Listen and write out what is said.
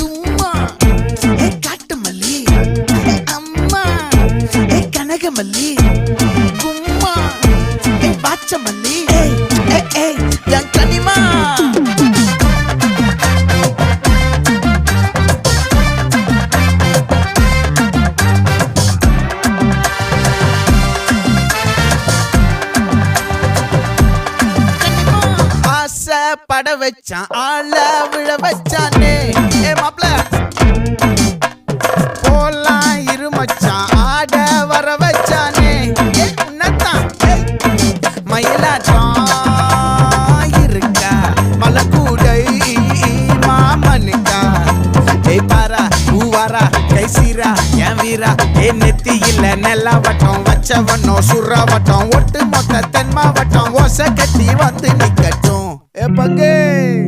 தும்மா ஏ காட்டு மல்லி அம்மா ஏ கனகமல்லி கும்மா ஏ பாச்ச மல்லி என் கனிமா பட வச்சான் ஆள விழ வச்சானே ஏ மாப்ள போலாம் இருமச்சான் ஆட வர வச்சானே ஏ உன்னத்தான் மயிலாட்டம் இருக்கா மலக்கூடை மாமனுக்கா ஏய் பாரா பூவாரா கைசீரா என் வீரா ஏ நெத்தி இல்ல நெல்லா வட்டம் வச்சவனோ சுறா வட்டம் ஒட்டு மொத்த தென் மாவட்டம் ஓசை கட்டி வந்து நிக்கட்டும். É pra quem?